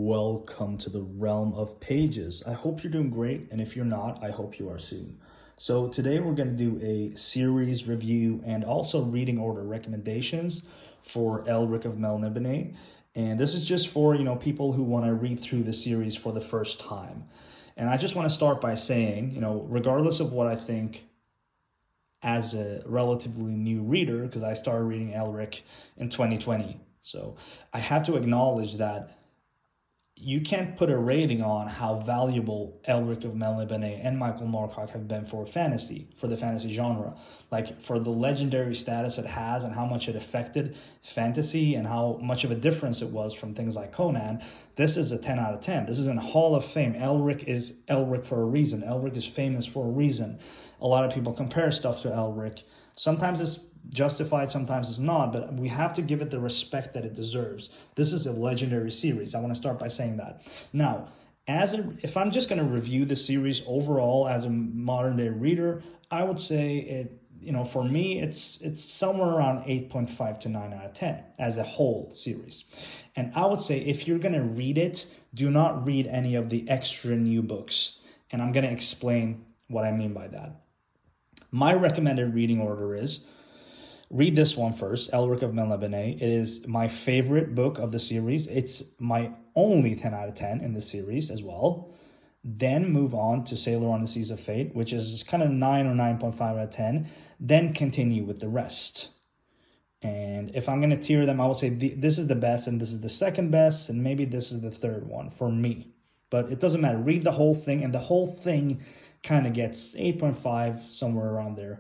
Welcome to the realm of pages. I hope you're doing great, and if you're not, I hope you are soon. So today we're going to do a series review and also reading order recommendations for Elric of Melniboné. And this is just for, people who want to read through the series for the first time. And I just want to start by saying, regardless of what I think as a relatively new reader, because I started reading Elric in 2020. So I have to acknowledge that you can't put a rating on how valuable Elric of Melniboné and Michael Moorcock have been for the fantasy genre. Like, for the legendary status it has and how much it affected fantasy and how much of a difference it was from things like Conan, this is a 10 out of 10. This is in Hall of Fame. Elric is Elric for a reason. Elric is famous for a reason. A lot of people compare stuff to Elric. Sometimes it's justified, sometimes it's not, but we have to give it the respect that it deserves. This is a legendary series. I want to start by saying that. Now, if I'm just going to review the series overall as a modern day reader, I would say it, for me, it's somewhere around 8.5 to 9 out of 10 as a whole series. And I would say if you're going to read it, do not read any of the extra new books. And I'm going to explain what I mean by that. My recommended reading order is: read this one first, Elric of Melniboné. It is my favorite book of the series. It's my only 10 out of 10 in the series as well. Then move on to Sailor on the Seas of Fate, which is kind of 9 or 9.5 out of 10. Then continue with the rest. And if I'm going to tier them, I would say this is the best and this is the second best, and maybe this is the third one for me. But it doesn't matter. Read the whole thing, and the whole thing kind of gets 8.5, somewhere around there.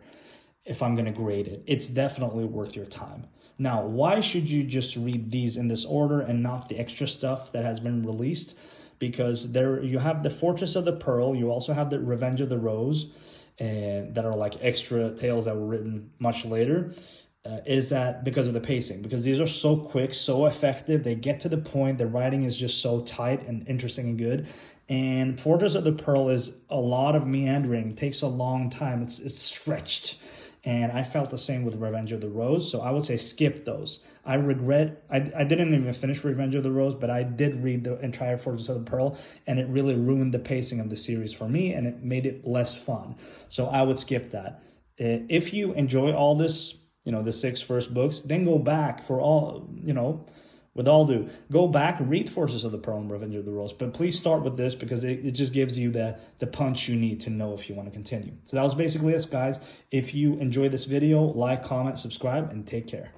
If I'm going to grade it, it's definitely worth your time. Now, why should you just read these in this order and not the extra stuff that has been released? Because there you have the Fortress of the Pearl, you also have the Revenge of the Rose, that are like extra tales that were written much later. Is that because of the pacing? Because these are so quick, so effective, they get to the point, the writing is just so tight and interesting and good. And Fortress of the Pearl is a lot of meandering, it takes a long time, it's stretched. And I felt the same with Revenge of the Rose, so I would say skip those. I regret, I didn't even finish Revenge of the Rose, but I did read the entire Fortress of the Pearl, and it really ruined the pacing of the series for me, and it made it less fun. So I would skip that. If you enjoy all this, the 6 first books, then go back for all, with all due, go back and read Fortress of the Pearl and Revenge of the Rose. But please start with this because it just gives you the punch you need to know if you want to continue. So that was basically it, guys. If you enjoyed this video, like, comment, subscribe, and take care.